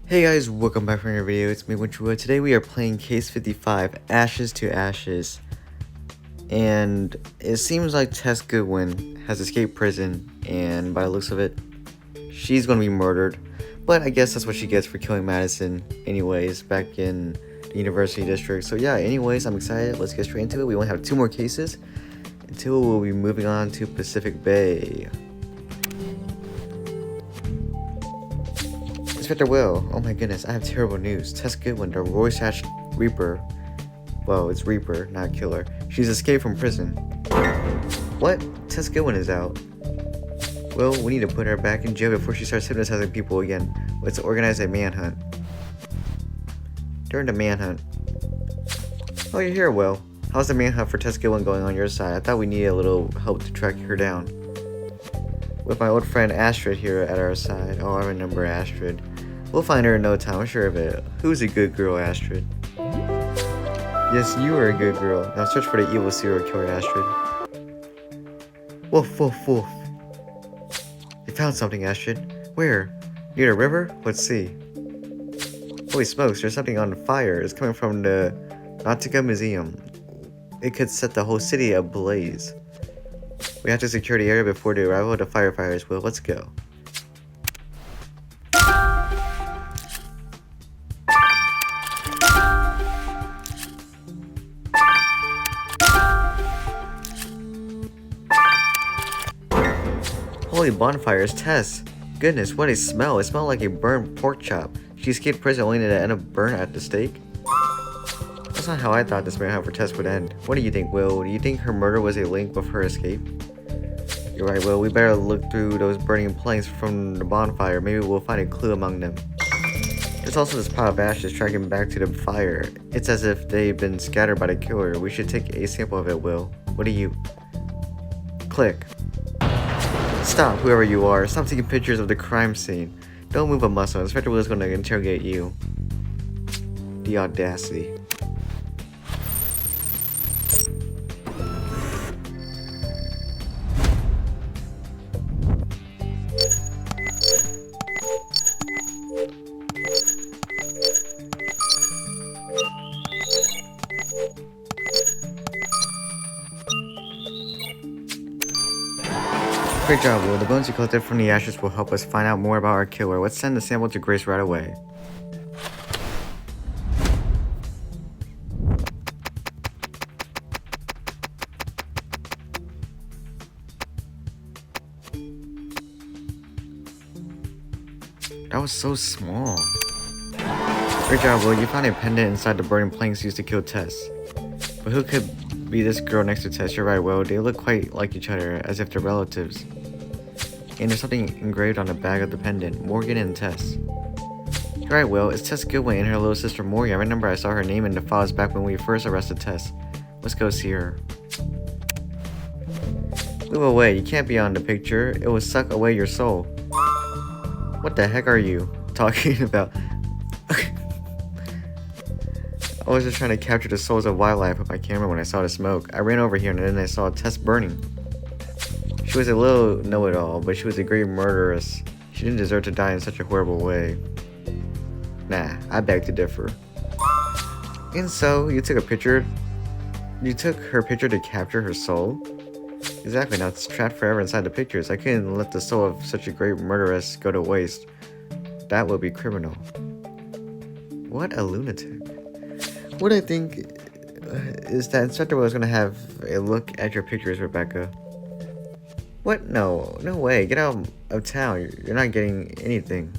Hey guys, welcome back from another video. It's me, Winchua. Today we are playing Case 55, Ashes to Ashes. And it seems like Tess Goodwin has escaped prison, and by the looks of it, she's gonna be murdered. But I guess that's what she gets for killing Madison anyways, back in the University District. So yeah, anyways, I'm excited. Let's get straight into it. We only have 2 more cases until we'll be moving on to Pacific Bay. Inspector Will, oh my goodness, I have terrible news. Tess Goodwin, the Rorschach Reaper. Well, it's Reaper, not Killer. She's escaped from prison. What? Tess Goodwin is out. Well, we need to put her back in jail before she starts hypnotizing people again. Let's organize a manhunt. During the manhunt. Oh, you're here, Will. How's the manhunt for Tess Goodwin going on your side? I thought we needed a little help to track her down. With my old friend Astrid here at our side. Oh, I remember Astrid. We'll find her in no time, I'm sure of it. Who's a good girl, Astrid? Yes, you are a good girl. Now search for the evil serial killer, Astrid. Woof, woof, woof. You found something, Astrid. Where? Near the river? Let's see. Holy smokes, there's something on fire. It's coming from the Nautica Museum. It could set the whole city ablaze. We have to secure the area before the arrival of the firefighters. Well, let's go. Holy bonfires, Tess! Goodness, what a smell! It smelled like a burnt pork chop. She escaped prison only to end up burnt at the stake? That's not how I thought this manhunt for Tess would end. What do you think, Will? Do you think her murder was a link with her escape? You're right, Will. We better look through those burning planks from the bonfire. Maybe we'll find a clue among them. There's also this pile of ashes tracking back to the fire. It's as if they've been scattered by the killer. We should take a sample of it, Will. What do you... Click. Stop, whoever you are. Stop taking pictures of the crime scene. Don't move a muscle. Inspector Will is going to interrogate you. The audacity. Great job, Will. The bones you collected from the ashes will help us find out more about our killer. Let's send the sample to Grace right away. That was so small. Great job, Will. You found a pendant inside the burning planks used to kill Tess. But who could be this girl next to Tess? You're right, Will. They look quite like each other, as if they're relatives. And there's something engraved on the back of the pendant. Morgan and Tess. You're right, Will. It's Tess Goodwin and her little sister Morgan. I remember I saw her name in the files back when we first arrested Tess. Let's go see her. Move away. You can't be on the picture. It will suck away your soul. What the heck are you talking about? I was just trying to capture the souls of wildlife with my camera when I saw the smoke. I ran over here and then I saw Tess burning. She was a little know-it-all, but she was a great murderess. She didn't deserve to die in such a horrible way. Nah, I beg to differ. And so, you took her picture to capture her soul? Exactly, now it's trapped forever inside the pictures. I couldn't let the soul of such a great murderess go to waste. That would be criminal. What a lunatic. What I think is that Inspector Will is going to have a look at your pictures, Rebecca. What? No way. Get out of town. You're not getting anything.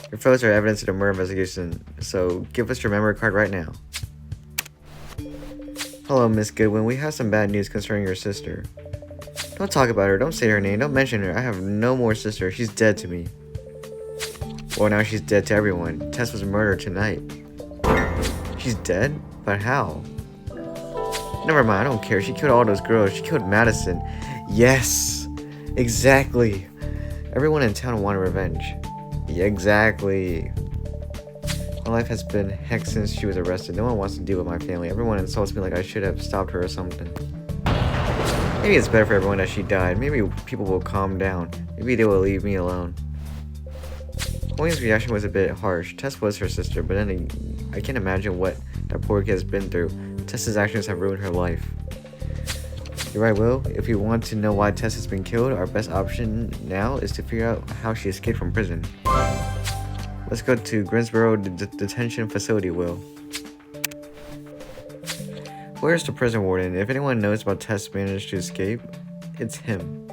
Your photos are evidence of the murder investigation, so give us your memory card right now. Hello, Miss Goodwin. We have some bad news concerning your sister. Don't talk about her. Don't say her name. Don't mention her. I have no more sister. She's dead to me. Well, now she's dead to everyone. Tess was murdered tonight. She's dead? But how? Never mind, I don't care. She killed all those girls. She killed Madison. Yes! Exactly. Everyone in town wanted revenge. Yeah, exactly. My life has been heck since she was arrested. No one wants to deal with my family. Everyone insults me like I should have stopped her or something. Maybe it's better for everyone that she died. Maybe people will calm down. Maybe they will leave me alone. Chloe's reaction was a bit harsh. Tess was her sister, but then I can't imagine what that poor kid has been through. Tess's actions have ruined her life. You're right, Will. If we want to know why Tess has been killed, our best option now is to figure out how she escaped from prison. Let's go to Greensboro Detention Facility, Will. Where's the prison warden? If anyone knows about Tess managed to escape, it's him.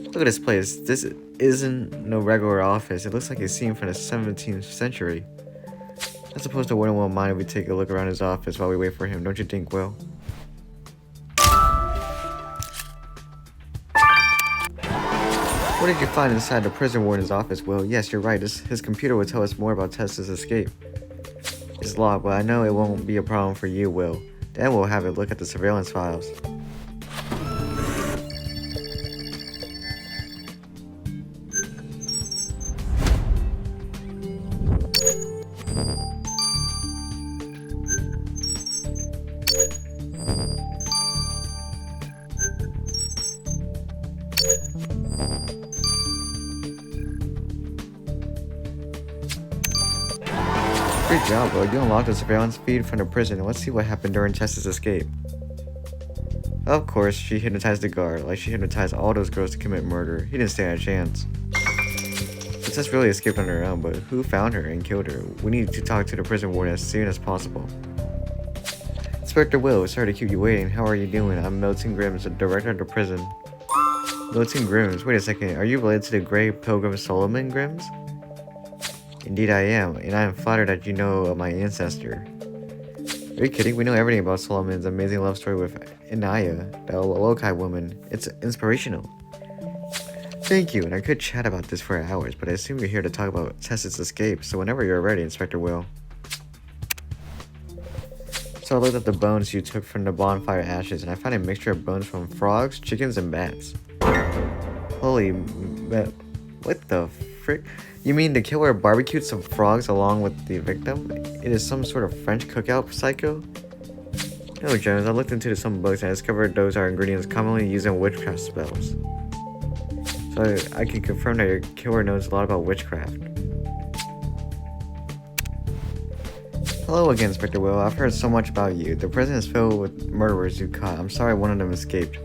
Look at this place. This isn't no regular office. It looks like a scene from the 17th century. I suppose the warden won't mind if we take a look around his office while we wait for him, don't you think, Will? What did you find inside the prison warden's office, Will? Yes, you're right. His computer will tell us more about Tess's escape. It's locked, but I know it won't be a problem for you, Will. Then we'll have a look at the surveillance files. Good job, bro. You unlocked the surveillance feed from the prison. Let's see what happened during Tess's escape. Of course, she hypnotized the guard, like she hypnotized all those girls to commit murder. He didn't stand a chance. So Tess really escaped on her own, but who found her and killed her? We need to talk to the prison warden as soon as possible. Inspector Will, sorry to keep you waiting. How are you doing? I'm Milton Grimes, the director of the prison. Milton Grimes? Wait a second. Are you related to the great Pilgrim Solomon Grimes? Indeed I am, and I am flattered that you know of my ancestor. Are you kidding? We know everything about Solomon's amazing love story with Inaya, the Lokai woman. It's inspirational. Thank you, and I could chat about this for hours, but I assume you're here to talk about Tess's escape, so whenever you're ready, Inspector Will. So I looked at the bones you took from the bonfire ashes, and I found a mixture of bones from frogs, chickens, and bats. Holy... what the frick? You mean the killer barbecued some frogs along with the victim? It is some sort of French cookout psycho? No, Jones, I looked into some books and I discovered those are ingredients commonly used in witchcraft spells. So I can confirm that your killer knows a lot about witchcraft. Hello again, Inspector Will. I've heard so much about you. The prison is filled with murderers you caught. I'm sorry one of them escaped.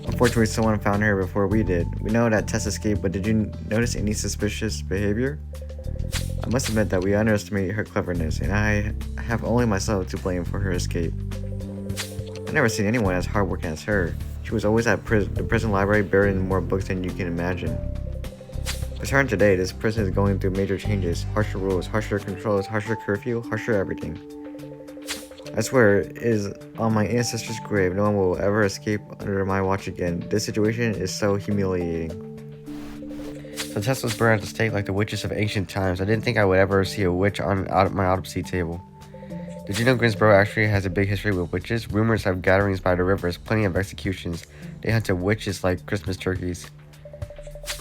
Unfortunately, someone found her before we did. We know that Tess escaped, but did you notice any suspicious behavior? I must admit that we underestimate her cleverness, and I have only myself to blame for her escape. I've never seen anyone as hardworking as her. She was always at the prison library, burying more books than you can imagine. Starting today, this prison is going through major changes. Harsher rules, harsher controls, harsher curfew, harsher everything. I swear, it is on my ancestor's grave. No one will ever escape under my watch again. This situation is so humiliating. So Tess was burned at the stake like the witches of ancient times. I didn't think I would ever see a witch on my autopsy table. Did you know Greensboro actually has a big history with witches? Rumors have gatherings by the rivers, plenty of executions. They hunted witches like Christmas turkeys.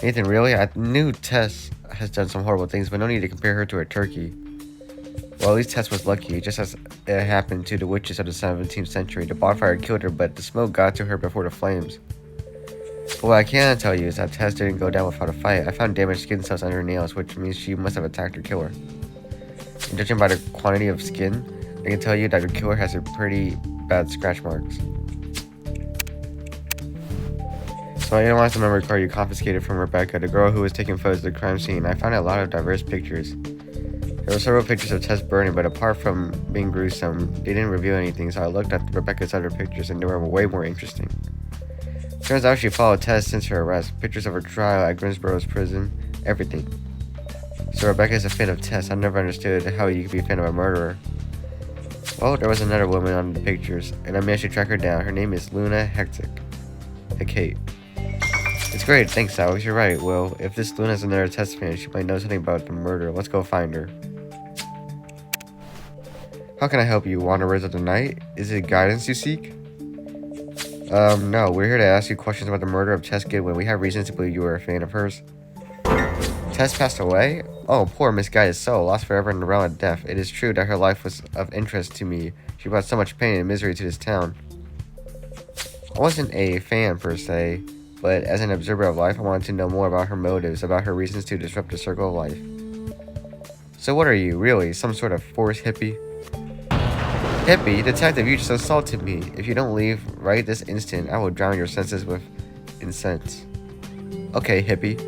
Nathan, really? I knew Tess has done some horrible things, but no need to compare her to a turkey. Well, at least Tess was lucky, just as it happened to the witches of the 17th century. The bonfire killed her, but the smoke got to her before the flames. But what I can tell you is that Tess didn't go down without a fight. I found damaged skin cells under her nails, which means she must have attacked her killer. And judging by the quantity of skin, I can tell you that her killer has a pretty bad scratch marks. So I analyzed the memory card you confiscated from Rebecca, the girl who was taking photos of the crime scene. I found a lot of diverse pictures. There were several pictures of Tess burning, but apart from being gruesome, they didn't reveal anything, so I looked at Rebecca's other pictures and they were way more interesting. Turns out she followed Tess since her arrest, pictures of her trial at Greensboro's prison, everything. So Rebecca is a fan of Tess. I never understood how you could be a fan of a murderer. Well, there was another woman on the pictures, and I managed to track her down. Her name is Luna Hecate. It's great, thanks Alex, you're right. Well, if this Luna's another Tess fan, she might know something about the murder. Let's go find her. How can I help you, Wanderers of the Night? Is it guidance you seek? No, we're here to ask you questions about the murder of Tess Goodwin. We have reasons to believe you are a fan of hers. Tess passed away? Oh, poor misguided soul, lost forever in the realm of death. It is true that her life was of interest to me. She brought so much pain and misery to this town. I wasn't a fan per se. but as an observer of life, I wanted to know more about her motives, about her reasons to disrupt the circle of life. So what are you, really? Some sort of forest hippie? Hippie? Detective, you just assaulted me. If you don't leave right this instant, I will drown your senses with incense. Okay, hippie.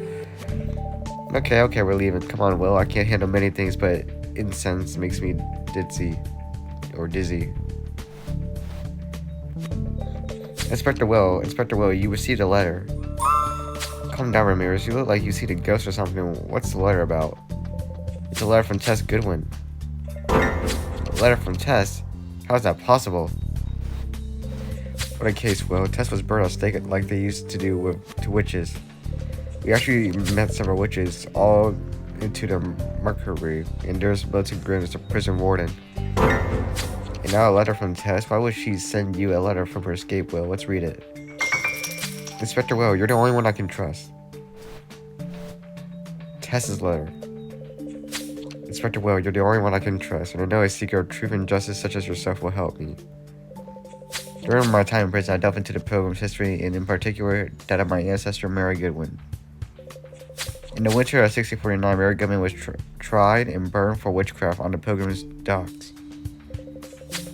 Okay, we're leaving. Come on, Will. I can't handle many things, but incense makes me dizzy. Inspector Will, you received a letter. Calm down, Ramirez. You look like you see a ghost or something. What's the letter about? It's a letter from Tess Goodwin. A letter from Tess? How is that possible? What a case, Will. Tess was burned on stake like they used to do to witches. We actually met several witches, all into the Mercury, and there's Milton Grimm as a prison warden. And now a letter from Tess. Why would she send you a letter from her escape, Will? Let's read it. Inspector Will, you're the only one I can trust. Tess's letter. Inspector Will, you're the only one I can trust, and I know a seeker of truth and justice such as yourself will help me. During my time in prison, I delved into the Pilgrim's history, and in particular, that of my ancestor, Mary Goodwin. In the winter of 1649, Mary Goodwin was tried and burned for witchcraft on the Pilgrim's docks.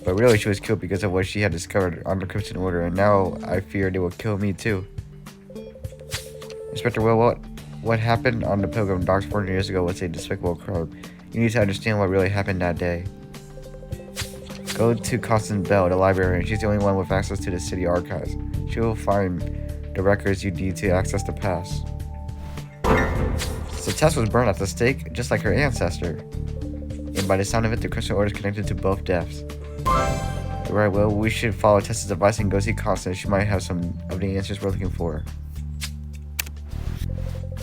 But really, she was killed because of what she had discovered on the Crimson Order, and now I fear they will kill me too. Inspector Will, what happened on the Pilgrim docks 400 years ago was a despicable crime. You need to understand what really happened that day. Go to Constance Bell, the librarian. She's the only one with access to the city archives. She will find the records you need to access the past. So Tess was burned at the stake, just like her ancestor. And by the sound of it, the Crimson Order is connected to both deaths. You're right, Will. We should follow Tess's advice and go see Constance. She might have some of the answers we're looking for.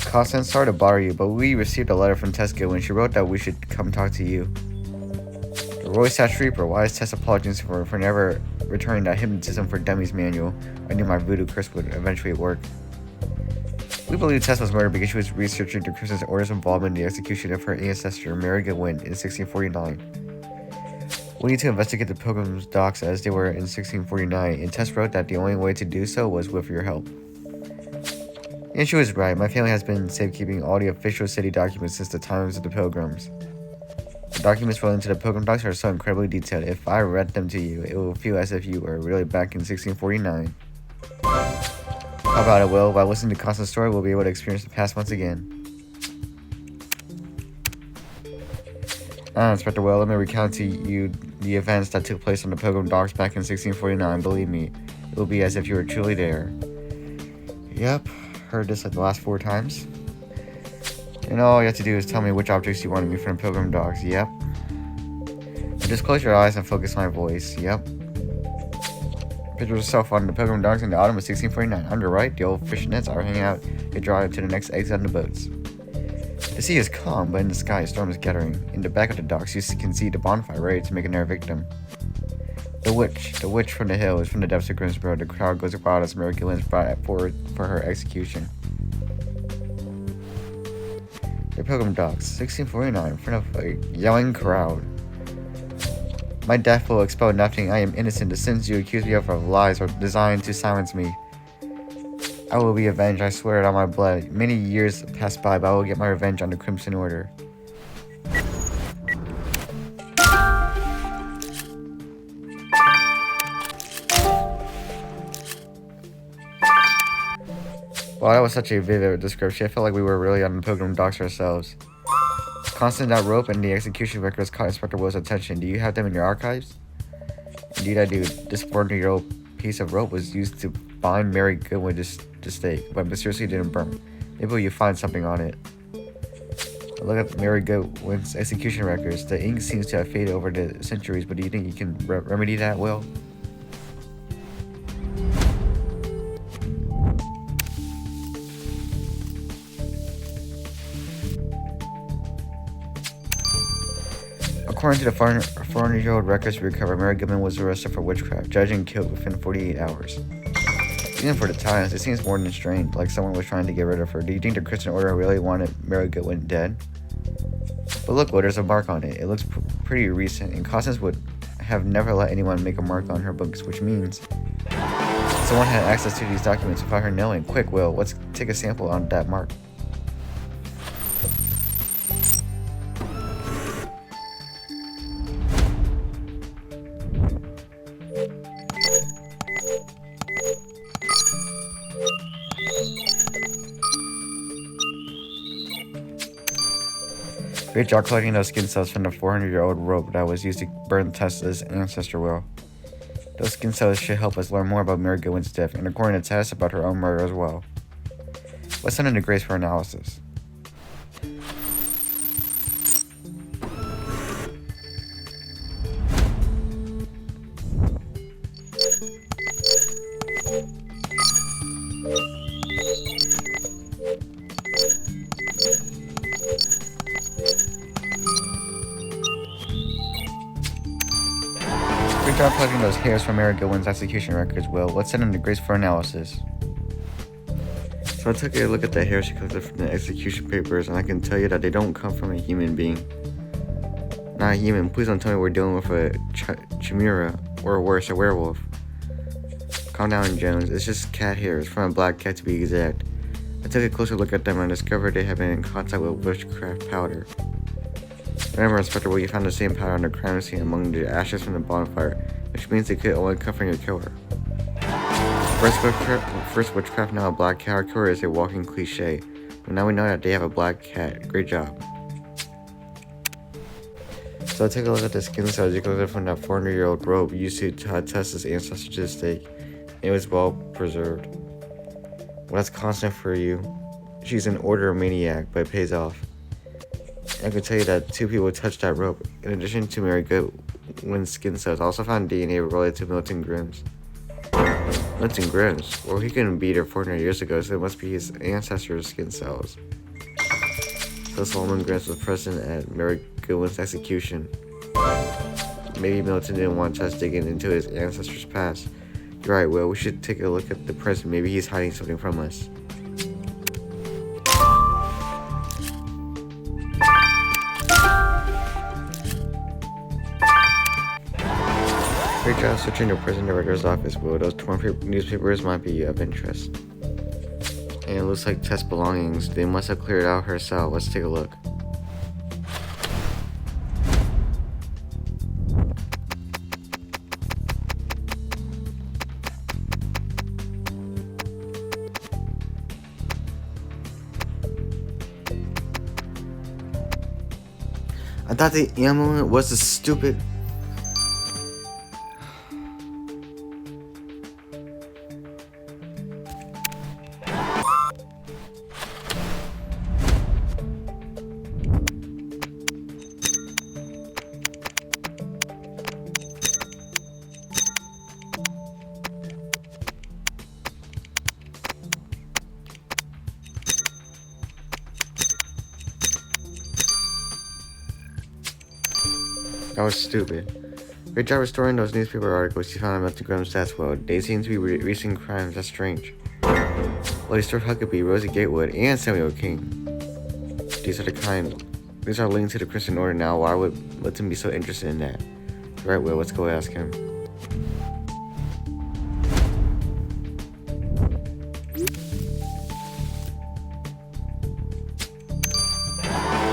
Constance, sorry to bother you, but we received a letter from Tess Goodwin. She wrote that we should come talk to you. The Roy Satch Reaper, why is Tess apologizing for never returning that Hypnotism for Dummies manual? I knew my voodoo curse would eventually work. We believe Tess was murdered because she was researching the Crimson Order's involvement in the execution of her ancestor, Mary Goodwin, in 1649. We need to investigate the Pilgrim's docks as they were in 1649, and Tess wrote that the only way to do so was with your help. And she was right. My family has been safekeeping all the official city documents since the times of the Pilgrims. The documents relating to the Pilgrim docks are so incredibly detailed. If I read them to you, it will feel as if you were really back in 1649. How about it, Will? By listening to Constance's story, we'll be able to experience the past once again. Inspector Will, let me recount to you the events that took place on the Pilgrim docks back in 1649. Believe me, it will be as if you were truly there. Yep, heard this like the last 4 times. And all you have to do is tell me which objects you wanted me from the Pilgrim docks. Yep. And just close your eyes and focus on my voice. Yep. Picture yourself on the Pilgrim docks in the autumn of 1649. On your right, the old fishing nets are hanging out to dry to the next exit on the boats. The sea is calm, but in the sky a storm is gathering. In the back of the docks, you can see the bonfire ready to make another victim. The witch from the hills, from the depths of Grimsborough. The crowd goes wild as Mary Goodwin is brought forward for her execution. The Pilgrim docks, 1649, in front of a yelling crowd. My death will expel nothing. I am innocent. The sins you accuse me of are lies or designed to silence me. I will be avenged. I swear it on my blood. Many years pass by, but I will get my revenge on the Crimson Order. Wow, that was such a vivid description. I felt like we were really on the Pilgrim docks ourselves. Constance, that rope and the execution records caught Inspector Will's attention. Do you have them in your archives? Indeed I do. This 400-year-old piece of rope was used to bind Mary Goodwin to stake, but mysteriously didn't burn. Maybe you find something on it. Look at Mary Goodwin's execution records. The ink seems to have faded over the centuries, but do you think you can remedy that, Will? According to the 400-year-old records we recovered, Mary Goodwin was arrested for witchcraft, judged and killed within 48 hours. Even for the times, it seems more than strange, like someone was trying to get rid of her. Do you think the Crimson Order really wanted Mary Goodwin dead? But look, well, there's a mark on it. It looks pretty recent, and Constance would have never let anyone make a mark on her books, which means Someone had access to these documents without her knowing. Quick, Will, let's take a sample on that mark. Great job collecting those skin cells from the 400-year-old rope that was used to burn Tesla's ancestor will. Those skin cells should help us learn more about Mary Goodwin's death, and according to Tess, about her own murder as well. Let's send it to Grace for analysis. Great job collecting those hairs from Mary Goodwin's execution records, Will. Let's send them to Grace for analysis. So I took a look at the hair she collected from the execution papers, and I can tell you that they don't come from a human being. Not a human. Please don't tell me we're dealing with a chimera, or worse, a werewolf. Calm down, Jones. It's just cat hairs, from a black cat to be exact. I took a closer look at them and discovered they had been in contact with witchcraft powder. Remember, Inspector Will, you found the same powder on the crime scene among the ashes from the bonfire, which means they could only come from your killer. First witchcraft, now a black cat killer is a walking cliche, but now we know that they have a black cat. Great job. So take a look at the skin cells you collected from that 400-year-old rope used to test his ancestors to the stake. It was well preserved. Well, that's constant for you. She's an order maniac, but it pays off. I can tell you that 2 people touched that rope. In addition to Mary Goodwin's skin cells, I also found DNA related to Milton Grimes. Milton Grimes? Well, he couldn't be there 400 years ago, so it must be his ancestors' skin cells. So Solomon Grimes was present at Mary Goodwin's execution. Maybe Milton didn't want us digging into his ancestors' past. You're right, Will. We should take a look at the present. Maybe he's hiding something from us. Great job searching the prison director's office, Will. Those torn newspapers might be of interest. And it looks like Tess' belongings. They must have cleared out her cell. Let's take a look. I thought the amulet was a stupid... That was stupid. Great job restoring those newspaper articles you found about the Grimes death. Well, they seem to be recent crimes. That's strange. Well, he stored Huckabee, Rosie Gatewood, and Samuel King. These are linked to the Christian Order now. Why would Milton be so interested in that? Right, Will, let's go ask him.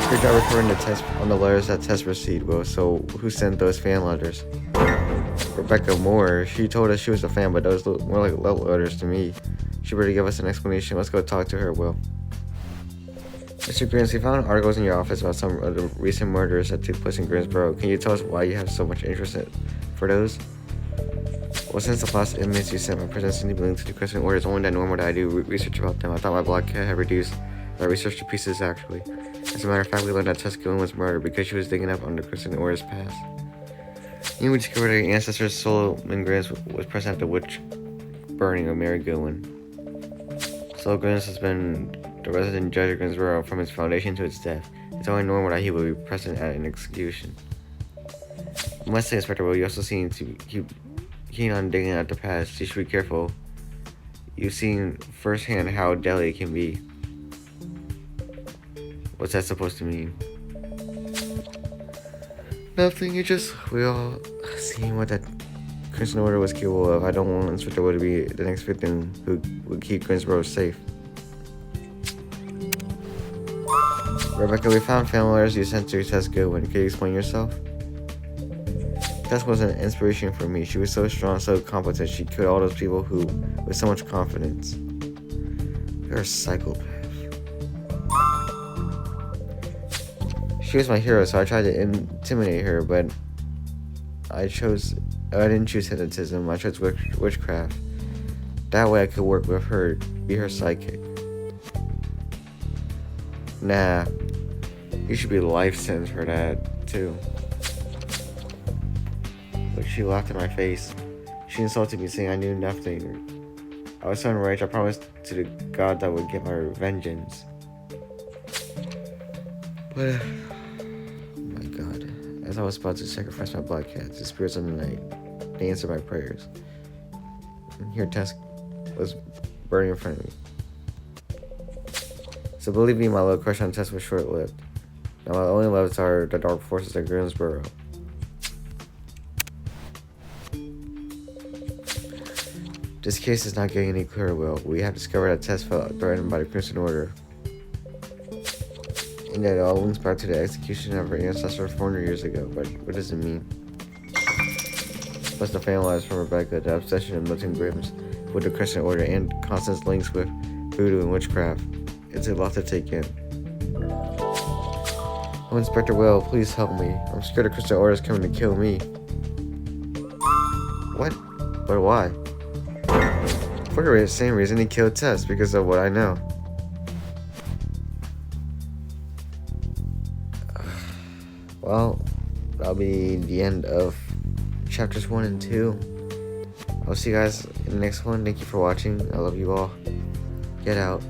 Great job recording the test on the letters that Tess received, Will. So, who sent those fan letters? Rebecca Moore. She told us she was a fan, but those look more like love letters to me. She better give us an explanation. Let's go talk to her, Will. Mr. Grimes, we found articles in your office about some of the recent murders that took place in Greensboro. Can you tell us why you have so much interest for those? Well, since the last inmates you sent, my presence seemed to be linked to the Christian Order. It's only that normal that I do research about them. I thought my black cat had reduced my research to pieces, actually. As a matter of fact, we learned that Tess Goodwin was murdered because she was digging up on the Christian Order's past. And we discovered her ancestor Solomon Grimes was present at the witch burning of Mary Goodwin. Solomon Grimes has been the resident judge of Greensboro from its foundation to its death. It's only normal that he will be present at an execution. I must say, Inspector Will, you also seem to keep keen on digging at the past. You should be careful. You've seen firsthand how deadly it can be. What's that supposed to mean? Nothing, we all seen what that Crimson Order was capable of. I don't want Inspector Wood to be the next victim who would keep Greensboro safe. Rebecca, we found family letters you sent to Tess Goodwin. Can you explain yourself? Tess was an inspiration for me. She was so strong, so competent. She killed all those people who, with so much confidence. You're a psychopath. She was my hero, so I tried to intimidate her, but I didn't choose hypnotism. I chose witchcraft. That way I could work with her, be her sidekick. Nah, you should be life sentence for that, too. Look, she laughed in my face. She insulted me, saying I knew nothing. I was so enraged, I promised to the God that I would get my vengeance. But, oh my God. As I was about to sacrifice my black cats, the spirits of the night, they answered my prayers. And here Tess was burning in front of me. So believe me, my little crush on Tess was short-lived. Now my only loves are the dark forces of Greensboro. This case is not getting any clearer, Will. We have discovered that Tess felt threatened by the Crimson Order. And that it all links back to the execution of her ancestor 400 years ago. But what does it mean? Plus the family lives from Rebecca, the obsession of Milton Grimm's with the Crimson Order, and Constance's links with voodoo and witchcraft. It's a lot to take in. Oh, Inspector Will, please help me. I'm scared the Crimson Order is coming to kill me. What? But why? For the same reason he killed Tess, because of what I know. Well, that'll be the end of chapters 1 and 2. I'll see you guys in the next one. Thank you for watching. I love you all. Get out.